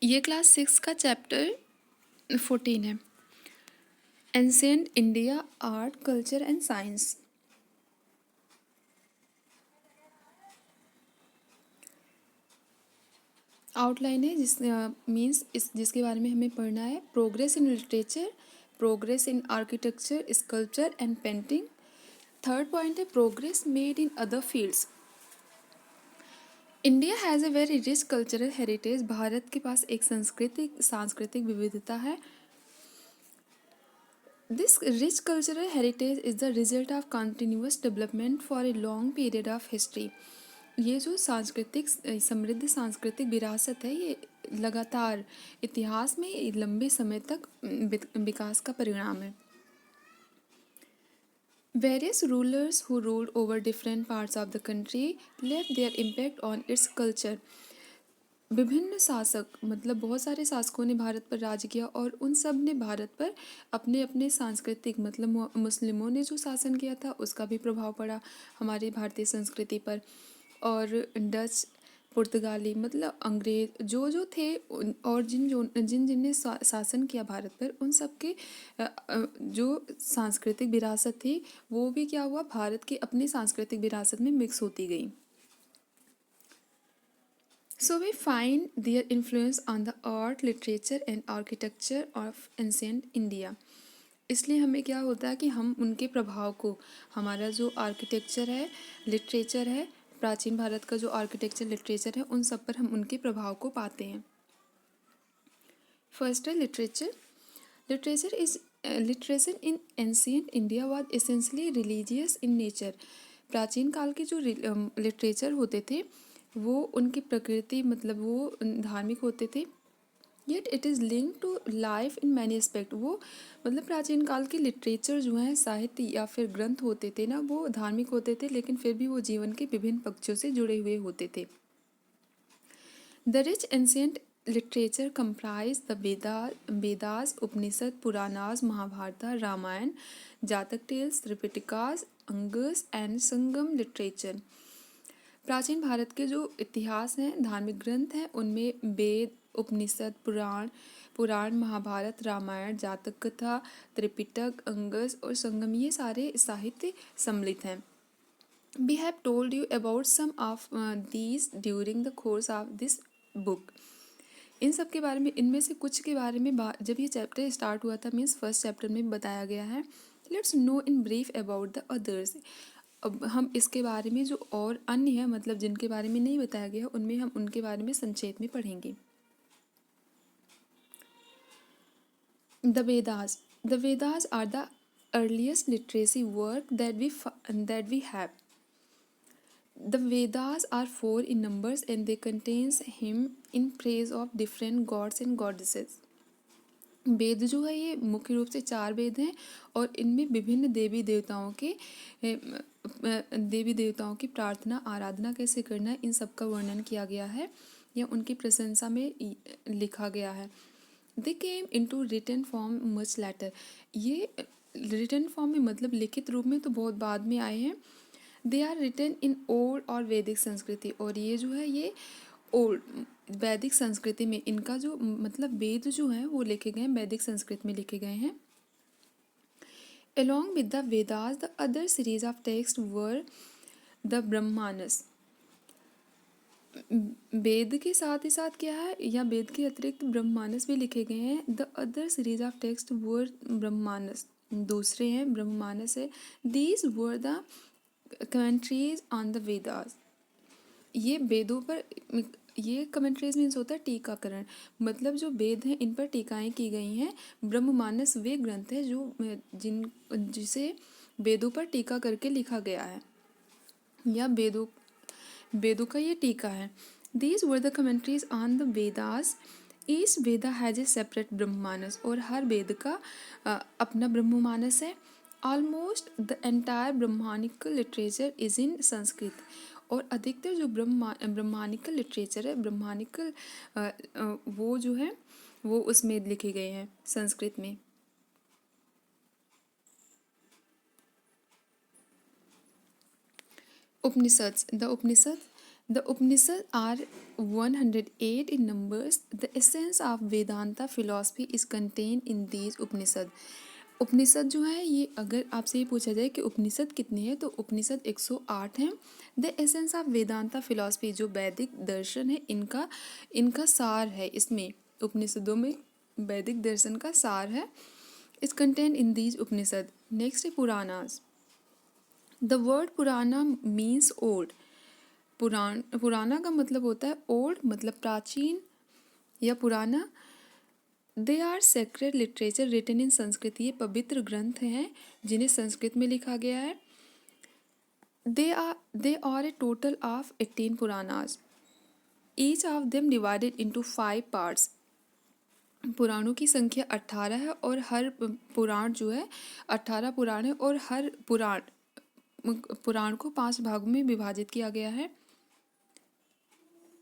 ये क्लास 6 का चैप्टर 14 है। Ancient India, art, culture and science. Outline है जिसके बारे में हमें पढ़ना है। Progress in literature, progress in architecture, sculpture and painting. Third point है progress made in other fields. India has a very rich cultural heritage. Bharat के पास एक सांस्कृतिक विविधता है। This rich cultural heritage is the result of continuous development for a long period of history. ये जो समृद्ध सांस्कृतिक विरासत है, ये लगातार इतिहास में लंबे समय तक विकास का परिणाम है। Various rulers who ruled over different parts of the country left their impact on its culture. विभिन्न शासक मतलब बहुत सारे शासकों ने भारत पर राज किया और उन सब ने भारत पर अपने अपने सांस्कृतिक मतलब मुस्लिमों ने जो शासन किया था उसका भी प्रभाव पड़ा हमारी भारतीय संस्कृति पर। और डच, पुर्तगाली मतलब अंग्रेज जो थे और जिनने शासन किया भारत पर, उन सब के जो सांस्कृतिक विरासत थी वो भी क्या हुआ, भारत की अपनी सांस्कृतिक विरासत में मिक्स होती गई। So we find their influence on the art, literature and architecture of ancient India. इसलिए हमें क्या होता है कि हम उनके प्रभाव को, हमारा जो आर्किटेक्चर है, लिटरेचर है, प्राचीन भारत का जो आर्किटेक्चर लिटरेचर है, उन सब पर हम उनके प्रभाव को पाते हैं। फर्स्ट है literature. Literature in ancient India was essentially religious in nature. प्राचीन काल के जो लिटरेचर होते थे वो उनकी प्रकृति मतलब वो धार्मिक होते थे। Yet it is link to life in many aspect. वो मतलब प्राचीन काल के लिटरेचर जो हैं, साहित्य या फिर ग्रंथ होते थे ना, वो धार्मिक होते थे लेकिन फिर भी वो जीवन के विभिन्न पक्षों से जुड़े हुए होते थे। The rich ancient literature comprise the Vedas, Upanishad, Puranas, Mahabharata, Ramayana, Jatak tales, Tripitakas, Angas and Sangam literature. प्राचीन भारत के जो इतिहास हैं, धार्मिक ग्रंथ हैं, उनमें वेद, उपनिषद, पुराण, महाभारत, रामायण, जातक कथा, त्रिपिटक, अंगस और संगम, ये सारे साहित्य सम्मिलित हैं। We have told you about some of these during the course of this book. इन सब के बारे में, इनमें से कुछ के बारे में जब ये चैप्टर स्टार्ट हुआ था, मीन्स फर्स्ट चैप्टर में बताया गया है। Let's no in brief about the others. अब हम इसके बारे में जो और अन्य हैं मतलब जिनके बारे में नहीं बताया गया, उनमें हम उनके बारे में संक्षेप में पढ़ेंगे। The Vedas. The Vedas are the earliest literacy work that we have. The Vedas are 4 in numbers and they contains hymn in praise of different gods and goddesses. वेद जो है ये मुख्य रूप से 4 वेद हैं और इनमें विभिन्न देवी देवताओं की प्रार्थना आराधना कैसे करना है, इन सब का वर्णन किया गया है या उनकी प्रशंसा में लिखा गया है। They came into written form much later. ये रिटन फॉर्म में मतलब लिखित रूप में तो बहुत बाद में आए हैं। They are written in old or Vedic संस्कृति, और ये जो है ये ओल्ड वैदिक संस्कृति में इनका जो मतलब वेद जो हैं वो लिखे गए हैं, वैदिक संस्कृत में लिखे गए हैं। Along with the Vedas, the other series of texts were the ब्रह्मानस। वेद के साथ ही साथ क्या है, या वेद के अतिरिक्त ब्रह्मानस भी लिखे गए हैं। The other series of text were Brahmanas, दूसरे हैं ब्रह्मानस है। These were the commentaries on the Vedas. ये वेदों पर, ये कमेंट्रीज मीन्स होता है टीकाकरण, मतलब जो वेद हैं इन पर टीकाएं की गई हैं। ब्रह्ममानस वे ग्रंथ है जो जिसे वेदों पर टीका करके लिखा गया है, या वेदों का ये टीका है। These were the commentaries on the Vedas. Each Veda has a separate Brahmanas, और हर वेद का अपना ब्रह्ममानस है। Almost the entire brahmanical literature is in Sanskrit, और अधिकतर जो ब्रह्मानिकल लिटरेचर है, ब्रह्मानिकल वो जो है वो उसमें लिखे गए हैं संस्कृत में। Upanishad. The Upanishad The Upanishads are 108 in numbers. The essence of Vedanta philosophy is contained in these Upanishads. उपनिषद जो है ये, अगर आपसे ये पूछा जाए कि उपनिषद कितने हैं तो उपनिषद 108 हैं। The essence of Vedanta philosophy, जो वैदिक दर्शन है इनका इनका सार है, इसमें उपनिषदों में वैदिक दर्शन का सार है। इस content in these Upanishad. Next है पुराणास। द वर्ड पुराना मीन्स ओल्ड। पुराना का मतलब होता है ओल्ड, मतलब प्राचीन या पुराना। They are sacred literature written in Sanskrit. ये पवित्र ग्रंथ हैं जिन्हें संस्कृत में लिखा गया है। दे are a total of 18 Puranas, each of them divided into 5 parts. पुराणों की संख्या 18 है और हर पुराण जो है 18 पुराण है और हर पुराण को 5 भागों में विभाजित किया गया है।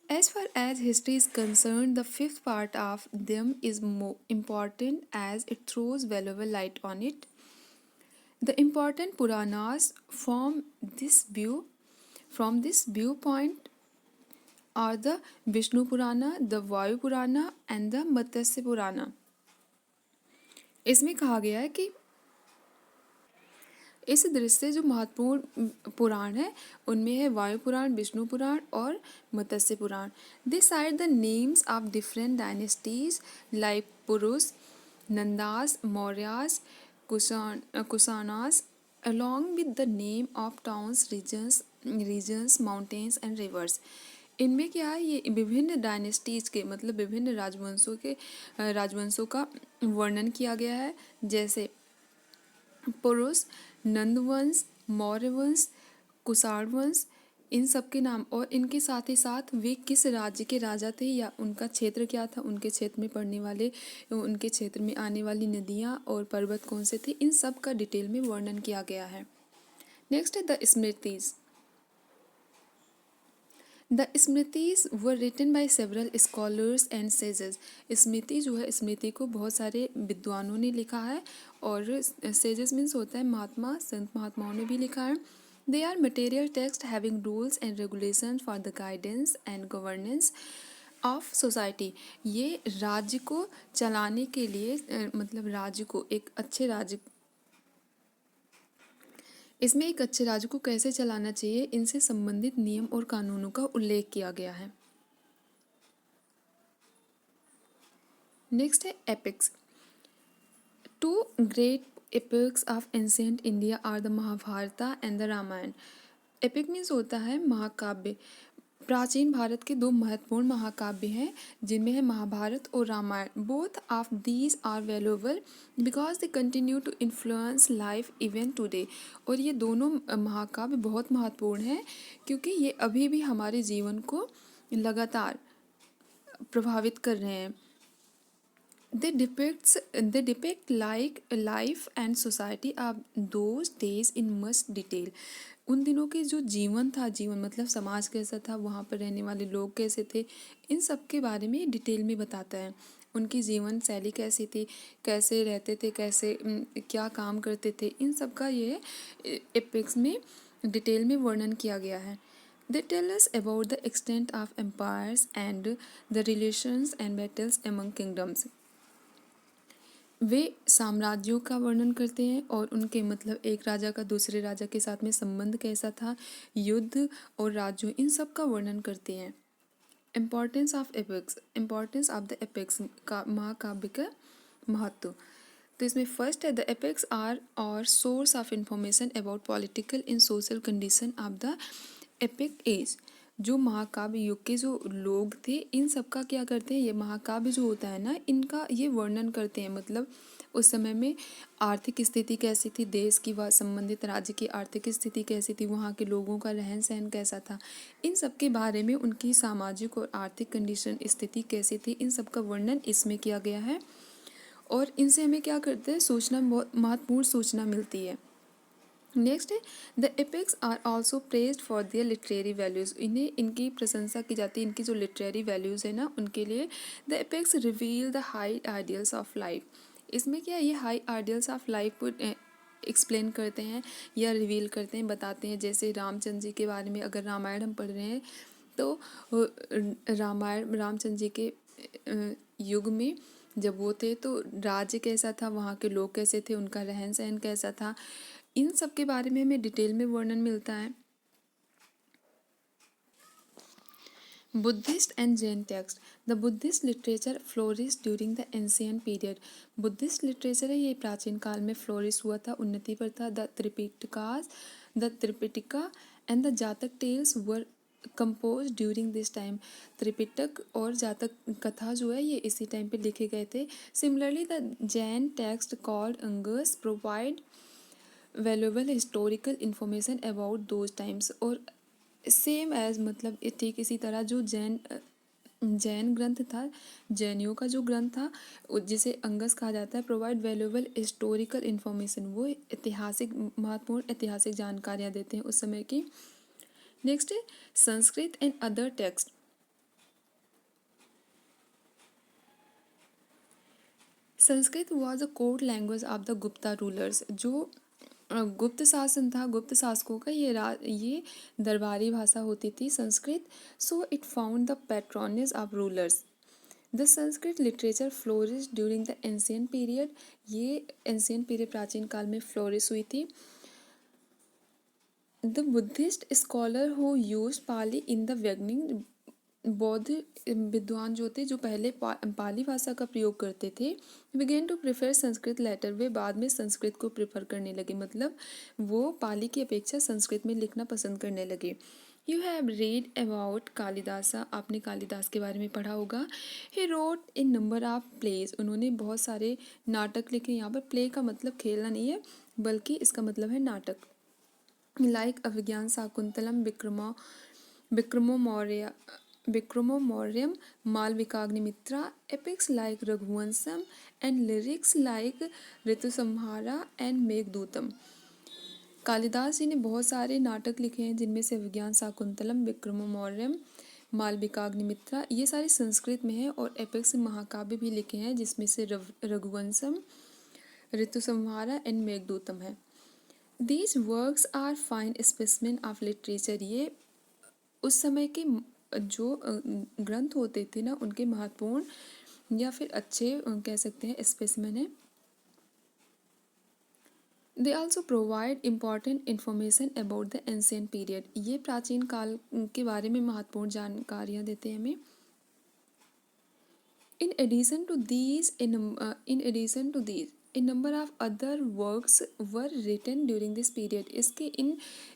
As far as history is concerned, the fifth part of them is more important as it throws valuable light on it. The important Puranas from this viewpoint are the Vishnu Purana, the Vayu Purana and the Matsya Purana. इसमें कहा गया है कि इस दृष्टि से जो महत्वपूर्ण पुराण है उनमें है वायु पुराण, विष्णु पुराण और Matsya Purana. They cite the names of different dynasties like Purush, Nandas, Mauryas, Kushanas along with the name of towns, regions, mountains and rivers. इनमें क्या है, ये विभिन्न डायनेस्टीज के मतलब विभिन्न राजवंशों का वर्णन किया गया है, जैसे पुरुष, नंदवंश, मौर्य वंश, कुषाण वंश, इन सब के नाम और इनके साथ ही साथ वे किस राज्य के राजा थे या उनका क्षेत्र क्या था, उनके क्षेत्र में पड़ने वाले, उनके क्षेत्र में आने वाली नदियाँ और पर्वत कौन से थे, इन सब का डिटेल में वर्णन किया गया है। नेक्स्ट है the Smritis. The Smritis were written by several scholars and sages. Smriti जो है, स्मृति को बहुत सारे विद्वानों ने लिखा है और सेजेस मीन्स होता है महात्मा, संत महात्माओं ने भी लिखा है। दे are material text having rules and regulation for the guidance and governance of society. ये राज्य को चलाने के लिए मतलब राज्य को एक अच्छे राज्य, इसमें एक अच्छे राज्य को कैसे चलाना चाहिए, इनसे संबंधित नियम और कानूनों का उल्लेख किया गया है। नेक्स्ट है epics. Two great epics of ancient India are the Mahabharata and the Ramayana. Epic means होता है महाकाव्य। प्राचीन भारत के 2 महत्वपूर्ण महाकाव्य हैं जिनमें है महाभारत और Ramayan. Both of these are valuable because they continue to influence life even today. और ये दोनों महाकाव्य बहुत महत्वपूर्ण हैं क्योंकि ये अभी भी हमारे जीवन को लगातार प्रभावित कर रहे हैं। They depict like life and society of those days in much detail. उन दिनों के जो जीवन था, जीवन मतलब समाज कैसा था, वहाँ पर रहने वाले लोग कैसे थे, इन सब के बारे में डिटेल में बताता है। उनकी जीवन शैली कैसी थी, कैसे रहते थे, कैसे क्या काम करते थे, इन सब का ये एपिक्स में डिटेल में वर्णन किया गया है। They tell us about the extent of empires and the relations and battles among kingdoms. वे साम्राज्यों का वर्णन करते हैं और उनके मतलब एक राजा का दूसरे राजा के साथ में संबंध कैसा था, युद्ध और राज्यों, इन सब का वर्णन करते हैं। Importance of epics, importance of the epics का महाकाव्य का महत्व। तो इसमें फर्स्ट है the epics are our source of information about political in social condition of the epic age. जो महाकाव्य युग के जो लोग थे, इन सब का क्या करते हैं, ये महाकाव्य जो होता है ना, इनका ये वर्णन करते हैं। मतलब उस समय में आर्थिक स्थिति कैसी थी, देश की व संबंधित राज्य की आर्थिक स्थिति कैसी थी, वहाँ के लोगों का रहन सहन कैसा था, इन सब के बारे में, उनकी सामाजिक और आर्थिक कंडीशन स्थिति कैसी थी, इन सब का वर्णन इसमें किया गया है। और इनसे हमें क्या करते हैं, सूचना, बहुत महत्वपूर्ण सूचना मिलती है। नेक्स्ट है the epics are also praised for their literary values. इन्हें इनकी प्रशंसा की जाती है, इनकी जो लिटरेरी वैल्यूज़ है ना उनके लिए। The epics reveal the high ideals of life. इसमें क्या है, ये हाई आइडियल्स ऑफ लाइफ को एक्सप्लेन करते हैं या रिवील करते हैं, बताते हैं। जैसे रामचंद्र जी के बारे में अगर रामायण हम पढ़ रहे हैं तो रामायण रामचंद्र जी के युग में जब वो थे तो राज्य कैसा था, वहाँ के लोग कैसे थे, उनका रहन सहन कैसा था, इन सब के बारे में हमें डिटेल में वर्णन मिलता है। Buddhist and Jain text. The Buddhist literature flourished during the ancient period. Buddhist literature है ये प्राचीन काल में फ्लोरिश हुआ था, उन्नति पर था। The Tripitaka and the Jataka tales were composed during this time. Tripitaka और जातक कथा जो है ये इसी टाइम पे लिखे गए थे। Similarly the Jain text called Angas provide valuable historical information about those times. और सेम एज मतलब ठीक इसी तरह जो जैन ग्रंथ था, जैनियों का जो ग्रंथ था जिसे अंगस कहा जाता है, प्रोवाइड वैल्यूएबल हिस्टोरिकल इंफॉर्मेशन, वो ऐतिहासिक महत्वपूर्ण ऐतिहासिक जानकारियाँ देते हैं उस समय की। नेक्स्ट है Sanskrit and other text. Sanskrit was a code language of the Gupta rulers. जो गुप्त शासन था, गुप्त शासकों का ये दरबारी भाषा होती थी Sanskrit. So it found the patronage of rulers. The Sanskrit literature flourish during the ancient period. ये एंशियंट पीरियड प्राचीन काल में फ्लोरिश हुई थी। The Buddhist scholar who use Pali in the beginning. बौद्ध विद्वान जो थे जो पहले पाली भाषा का प्रयोग करते थे, began to prefer Sanskrit later, वे बाद में संस्कृत को प्रेफर करने लगे, मतलब वो पाली की अपेक्षा संस्कृत में लिखना पसंद करने लगे। You have read about Kalidasa, आपने कालिदास के बारे में पढ़ा होगा। He wrote a number of plays, उन्होंने बहुत सारे नाटक लिखे। यहाँ पर प्ले का मतलब खेलना नहीं है बल्कि इसका मतलब है नाटक। Like Abhijnana Shakuntalam, Vikramorvasiyam, Malavikagnimitra, epics like Raghuvamsham and lyrics like Ritusamhara and Meghadutam. Kalidas ji ने बहुत सारे नाटक लिखे हैं जिनमें से अभिज्ञान शाकुंतलम, विक्रमो मौर्यम, मालविकाग्निमित्रा ये सारे संस्कृत में है, और एपिक्स महाकाव्य भी लिखे हैं जिसमें से रघुवंशम, ऋतुसंहारा एंड मेघदूतम है। These works are fine specimen of literature, ये उस समय के जो ग्रंथ होते थे ना उनके महत्वपूर्ण या फिर अच्छे कह सकते हैं स्पेसिमेन है। They also provide important information about the ancient period, ये प्राचीन काल के बारे में महत्वपूर्ण जानकारियाँ देते हैं हमें। In addition to these, a number of other works were written during this period.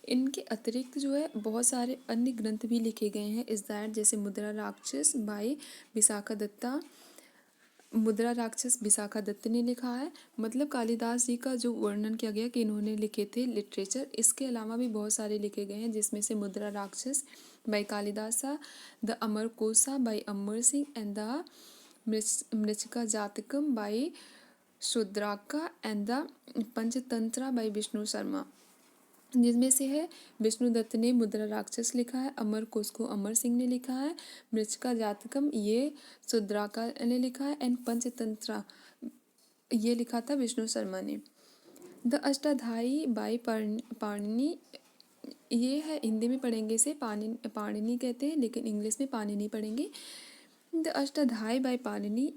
इनके अतिरिक्त जो है बहुत सारे अन्य ग्रंथ भी लिखे गए हैं। इस दैट जैसे मुद्रा राक्षस बाई विशाखा दत्ता, मुद्रा राक्षस विशाखा दत्त ने लिखा है। मतलब कालिदास जी का जो वर्णन किया गया कि इन्होंने लिखे थे लिटरेचर, इसके अलावा भी बहुत सारे लिखे गए हैं जिसमें से मुद्रा राक्षस by Kalidasa, the Amar Kosha by Amar Singh and the Mrichchhakatikam by Shudraka and the Panchatantra by Vishnu Sharma, जिसमें से है विष्णु दत्त ने मुद्रा राक्षस लिखा है, अमर कोश को अमर सिंह ने लिखा है, मृच्छका जातकम ये शुद्राका ने लिखा है, एंड पंचतंत्रा ये लिखा था विष्णु शर्मा ने। द अष्टाध्यायी बाई पाणिनि, ये है हिंदी में पढ़ेंगे इसे पाणिनि कहते हैं लेकिन इंग्लिश में पाणिनि पढ़ेंगे। The Ashtadhyayi by Panini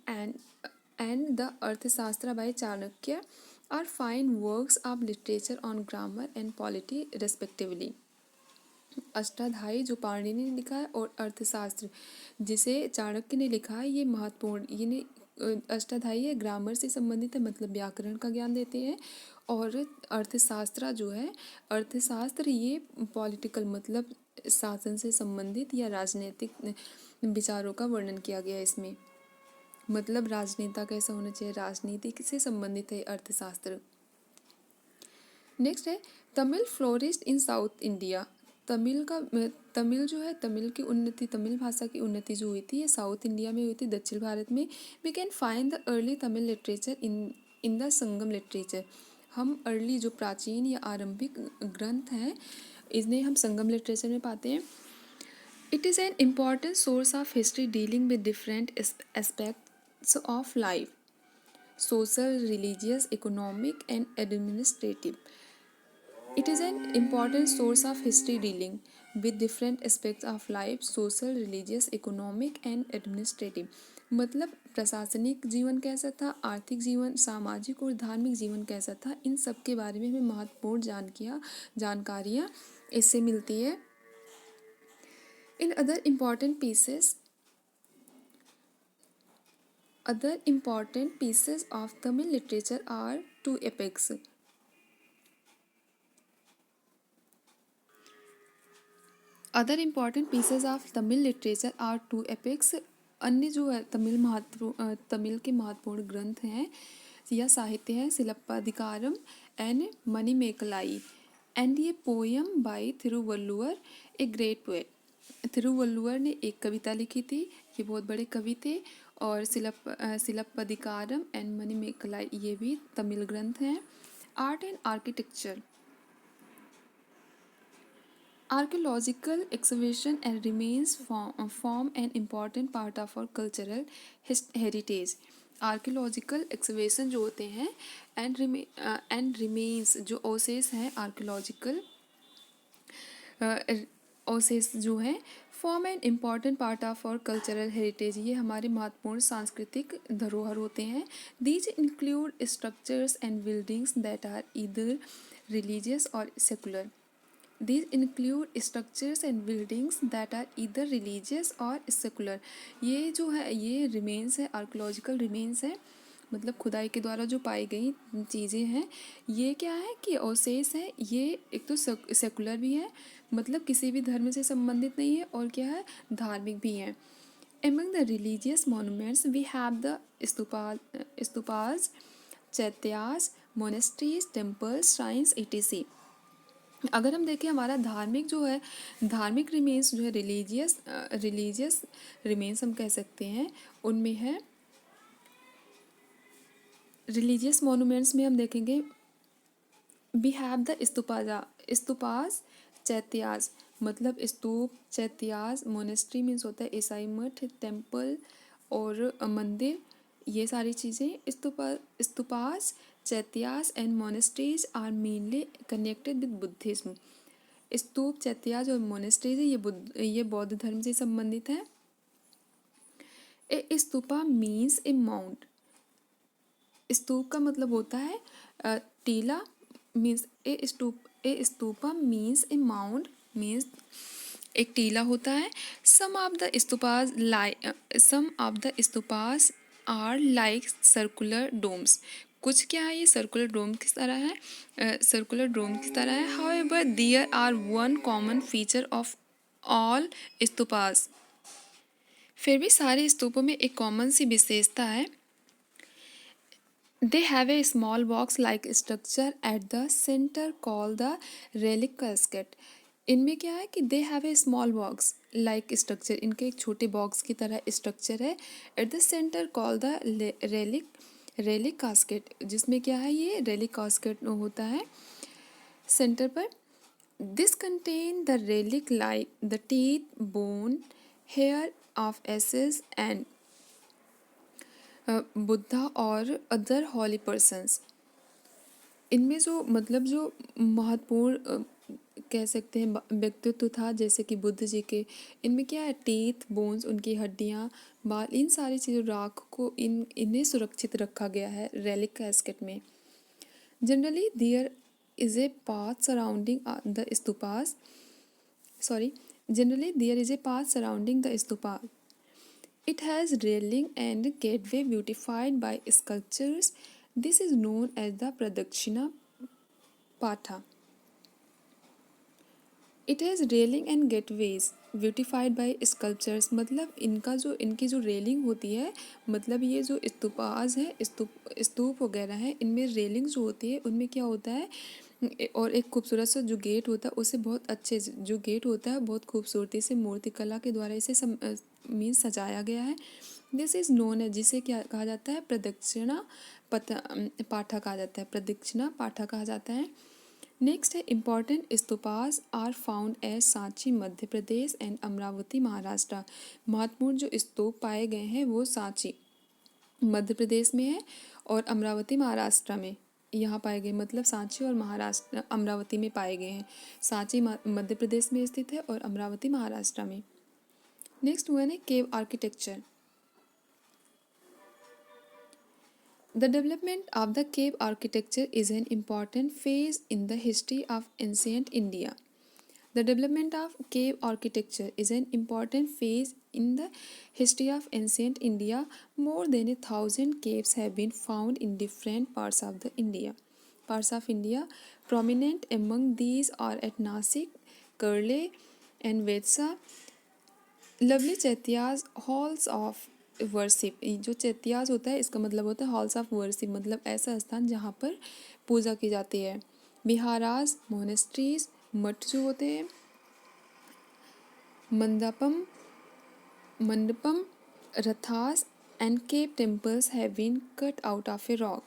and the Arthashastra by Chanakya are fine works of literature on grammar and polity respectively. Ashtadhyayi जो पाणिनि ने लिखा है और अर्थशास्त्र जिसे चाणक्य ने लिखा है, ये महत्वपूर्ण, ये अष्टाध्यायी है ग्रामर से संबंधित है, मतलब व्याकरण का ज्ञान देते हैं, और अर्थशास्त्र जो है अर्थशास्त्र ये पॉलिटिकल मतलब शासन से संबंधित या राजनीतिक विचारों का वर्णन किया गया है इसमें, मतलब राजनेता कैसा होना चाहिए, राजनीति से संबंधित है अर्थशास्त्र। नेक्स्ट है तमिल फ्लोरिस्ड इन साउथ इंडिया। तमिल जो है तमिल की उन्नति, तमिल भाषा की उन्नति जो हुई थी ये साउथ इंडिया में हुई थी, दक्षिण भारत में। We can find the early Tamil literature in the Sangam literature. हम अर्ली जो प्राचीन या आरंभिक ग्रंथ हैं इन्हें हम संगम लिटरेचर में पाते हैं। It is an important source of history dealing with different aspects of life, social, religious, economic and administrative. It is an important source of history dealing with different aspects of life, social, religious, economic and administrative. मतलब प्रशासनिक जीवन कैसा था, आर्थिक जीवन, सामाजिक और धार्मिक जीवन कैसा था, इन सब के बारे में हमें महत्वपूर्ण जानकारियाँ इससे मिलती है। In other important pieces of Tamil literature are two epics. Other important pieces of Tamil literature are two epics. अन्य जो है तमिल के महत्वपूर्ण ग्रंथ हैं या साहित्य हैं, सिलप्पाधिकारम एंड मणिमेकलाई, एंड ये poem by Thiruvalluvar, a great poet. Thiruvalluvar ने एक कविता लिखी थी, ये बहुत बड़े कवि थे। और सिलप्पाधिकारम एंड मणिमेकलाई ये भी तमिल ग्रंथ हैं। Art and architecture. Archaeological excavation and remains form an important part of our cultural heritage. Archaeological excavation जो होते हैं एंड रिमेन्स जो ओसेस हैं, आर्कियोलॉजिकल ओसेस जो हैं, form an important part of our cultural heritage. ये हमारे महत्वपूर्ण सांस्कृतिक धरोहर होते हैं। These include structures and buildings that are either religious or secular. These include structures and buildings that are either religious or secular. ये जो है ये remains है, archaeological remains है, मतलब खुदाई के द्वारा जो पाई गई चीज़ें हैं। ये क्या है कि अवशेष है, ये एक तो सेकुलर भी है, मतलब किसी भी धर्म से संबंधित नहीं है, और क्या है, धार्मिक भी है। Among the religious monuments we have the stupas, चैत्यास, monasteries, temples, shrines, etc. अगर हम देखें हमारा धार्मिक रिमेन्स जो है, रिलीजियस रिमेन्स हम कह सकते हैं, उनमें है रिलीजियस मोनूमेंट्स में हम देखेंगे वी हैव द स्तूपास, चैत्यास, मतलब स्तूप, चैत्यास, मोनेस्ट्री मीन्स होता है ईसाई मठ, टेम्पल और मंदिर, ये सारी चीज़ें। Stupas, chaityas and monasteries are mainly connected with Buddhism. Stupa, chaityas और मोनेस्ट्रीज ये बौद्ध धर्म से संबंधित है। A stupa means a mound. स्तूप का मतलब होता है टीला, means a stupa means a mound, means एक टीला होता है। Some of the stupas are like circular domes. कुछ क्या है, ये सर्कुलर डोम की तरह है। However there are one common feature of all stupas. फिर भी सारे स्तूपों में एक कॉमन सी विशेषता है। They have a small box-like structure at the center called the relic casket. इनमें क्या है कि they have a small box-like structure. इनके एक छोटे बॉक्स की तरह स्ट्रक्चर है। At the center called the relic casket, जिसमें क्या है, ये relic casket होता है सेंटर पर। This contain the relic like the teeth, bone, hair of ashes and Buddha और अदर हॉली पर्सन्स। इनमें जो महत्वपूर्ण कह सकते हैं व्यक्तित्व था, जैसे कि बुद्ध जी के, इनमें क्या है, टीथ, बोन्स, उनकी हड्डियाँ, बाल, इन सारी चीज़ों, राख को इन्हें सुरक्षित रखा गया है रेलिक कैस्केट में। Generally there is a path surrounding the stupas It has railing and gateway beautified by sculptures. This is known as the Pradakshina Patha. It has railing and gateways beautified by sculptures. मतलब इनकी जो railing होती है, मतलब ये जो stupas है, स्तूप वगैरह है, इनमें रेलिंग जो होती है उनमें क्या होता है, और एक खूबसूरत सा जो गेट होता है, उसे बहुत अच्छे जो गेट होता है बहुत खूबसूरती से मूर्तिकला के द्वारा इसे सजाया गया है। दिस इज़ नोन है, जिसे क्या कहा जाता है, प्रदक्षिणा पाठा कहा जाता है, प्रदक्षिणा पाठा कहा जाता है। नेक्स्ट है important stupas are found at Sanchi Madhya Pradesh and Amravati Maharashtra. महत्वपूर्ण जो स्तूप पाए गए हैं वो सांची मध्य प्रदेश में है और अमरावती महाराष्ट्र में। यहाँ पाए गए, मतलब सांची और महाराष्ट्र अमरावती में पाए गए हैं। सांची मध्य प्रदेश में स्थित है और अमरावती महाराष्ट्र में। नेक्स्ट वन है केव architecture. The development of the cave architecture is an important phase in the history of ancient India. The development of cave architecture is an important phase in the history of ancient India. More than 1,000 caves have been found in different parts of the India. Parts of India. Prominent among these are at Nasik, Karle, and Vedsa. Lovely chaityas halls of worship. जो चैत्याज होता है इसका मतलब होता है halls of worship, मतलब ऐसा स्थान जहाँ पर पूजा की जाती है। विहाराज मोनेस्ट्रीज, मठ जो होते हैं। Mandapam rathas and cave temples have been cut out of a rock.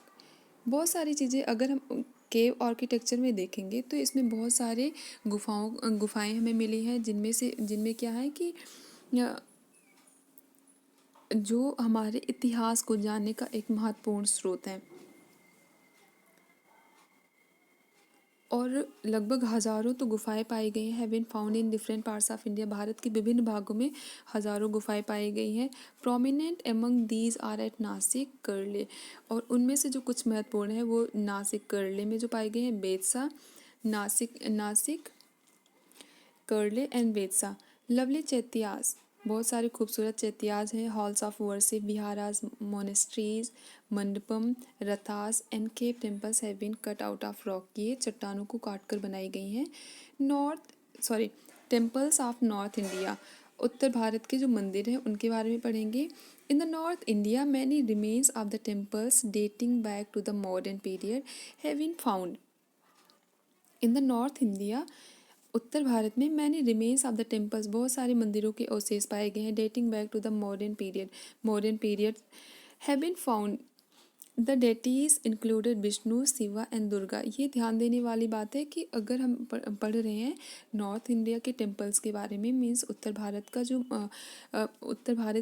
बहुत सारी चीज़ें अगर हम केव आर्किटेक्चर में देखेंगे तो इसमें बहुत सारे गुफाएं हमें मिली हैं, जिनमें क्या है कि जो हमारे इतिहास को जानने का एक महत्वपूर्ण स्रोत है। और लगभग हज़ारों तो गुफाएं पाई गई हैं। Have been found in different parts of India. भारत के विभिन्न भागों में हज़ारों गुफाएं पाई गई हैं। Prominent among these are at Nashik, Karle, और उनमें से जो कुछ महत्वपूर्ण है वो नासिक, करले में जो पाए गए हैं। बेतसा, नासिक, करले एंड बेतसा। लवली चैत्यास, बहुत सारे खूबसूरत चैत्याज हैं। Halls of worship, viharas, monasteries, mandapam, rathas and cave temples have been cut out of rock. ये चट्टानों को काट कर बनाई गई हैं। Temples of north India. उत्तर भारत के जो मंदिर हैं उनके बारे में पढ़ेंगे। In the north India many remains of the temples dating back to the modern period have been found. In the north India, उत्तर भारत में many remains of the temples, बहुत सारे मंदिरों के अवशेष पाए गए हैं। Dating back to the modern period have been found. The deities included Vishnu, Shiva and Durga. ये ध्यान देने वाली बात है कि अगर हम पढ़ रहे हैं नॉर्थ इंडिया के टेम्पल्स के बारे में, मीन्स उत्तर भारत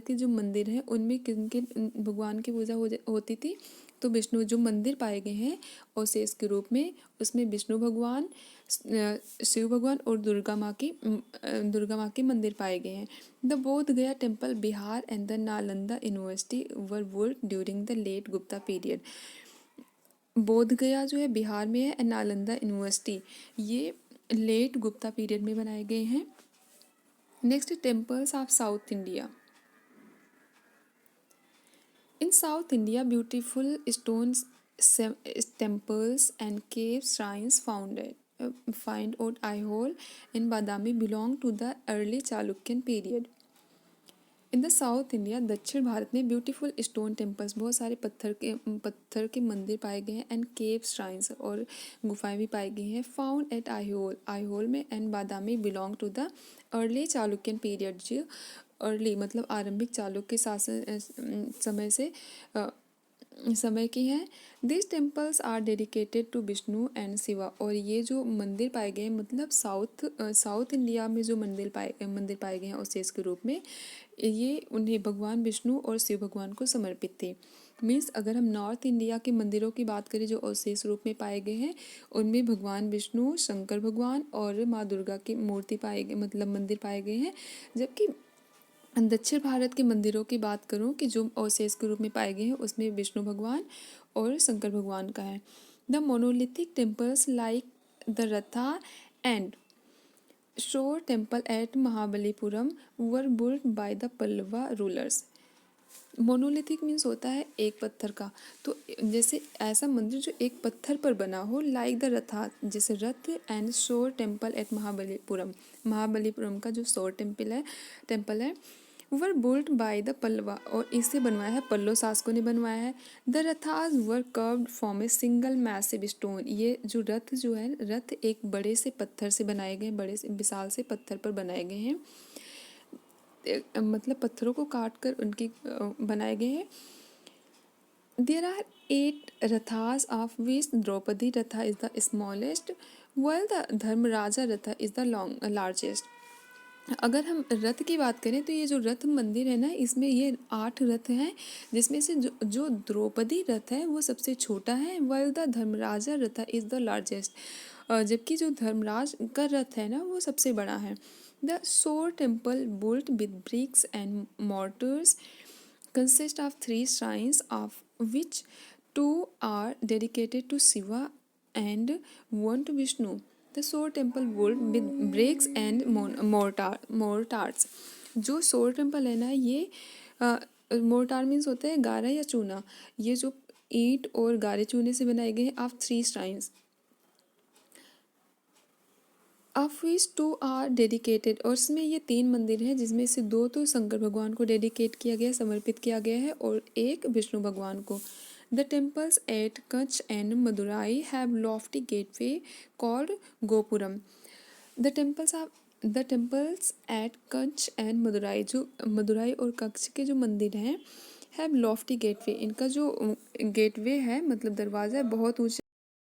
के जो मंदिर हैं उनमें किनके भगवान की पूजा होती थी। तो विष्णु जो मंदिर पाए गए हैं अवशेष के रूप में, उसमें विष्णु भगवान, शिव भगवान और दुर्गा माँ के मंदिर पाए गए हैं। The Bodh Gaya temple Bihar and the Nalanda university were built during the late Gupta period. Bodh Gaya जो है बिहार में है एंड नालंदा यूनिवर्सिटी ये लेट गुप्ता पीरियड में बनाए गए हैं। Next, temples of south India. In South India, beautiful stone temples and cave shrines found at Aihole in Badami belong to the early Chalukyan period. In the south India, दक्षिण भारत में beautiful stone temples, बहुत सारे पत्थर के मंदिर पाए गए हैं। एंड केव श्राइन्स, और गुफाएं भी पाई गई हैं। फाउंड एट आईहोल में and Badami belong to the early Chalukyan period. जो अर्ली मतलब आरंभिक चालुक्य शासन समय की हैं। This temples are dedicated to Vishnu and Shiva. और ये जो मंदिर पाए गए मतलब साउथ इंडिया में जो मंदिर पाए गए हैं अवशेष के रूप में, ये उन्हें भगवान विष्णु और शिव भगवान को समर्पित थे। मीन्स अगर हम नॉर्थ इंडिया के मंदिरों की बात करें जो अवशेष रूप में पाए गए हैं, उनमें भगवान विष्णु, शंकर भगवान और माँ दुर्गा की मूर्ति मंदिर पाए गए हैं। जबकि दक्षिण भारत के मंदिरों की बात करूं कि जो अवशेष के रूप में पाए गए हैं उसमें विष्णु भगवान और शंकर भगवान का है। The monolithic temples like the ratha and shore temple at Mahabalipuram were built by the Pallava rulers. Monolithic means होता है एक पत्थर का, तो जैसे ऐसा मंदिर जो एक पत्थर पर बना हो, लाइक द रथा, जैसे रथ, and shore temple at Mahabalipuram का जो शोर टेम्पल है were built by the Pallava, और इसे बनवाया है पल्लव शासकों ने बनवाया है। The rathas were carved from a single massive stone. ये जो रथ एक बड़े से पत्थर से बनाए गए, बड़े से विशाल से पत्थर पर बनाए गए हैं, मतलब पत्थरों को काट कर उनकी बनाए गए हैं। There are 8 rathas of which Draupadi ratha is the smallest while the Dharmaraja ratha is the largest. अगर हम रथ की बात करें तो ये जो रथ मंदिर है ना, इसमें ये 8 रथ हैं, जिसमें से जो जो द्रौपदी रथ है वो सबसे छोटा है, while the Dharmaraja Rath is the largest. जबकि जो धर्मराज का रथ है ना वो सबसे बड़ा है। द सोर temple built with bricks and mortars consist of 3 shrines, of which 2 are dedicated to Shiva and one to Vishnu. The Solar Temple built with bricks and mortars. जो सोर टेम्पल है ना, ये मोर्टार मीन्स होता है गारा या चूना। ये जो ईंट और गारे चूने से बनाए गए हैं of 3 shrines, of which 2 are dedicated. और इसमें ये 3 मंदिर हैं, जिसमें से 2 तो शंकर भगवान को डेडिकेट किया गया, समर्पित किया गया है, और एक विष्णु भगवान को। The temples at Kutch and Madurai have lofty gateway called gopuram. The temples at Kutch and Madurai, जो मदुराई और कच्छ के जो मंदिर हैं, हैव लॉफ्टी गेटवे, इनका जो गेटवे है मतलब दरवाज़ा है बहुत ऊँचा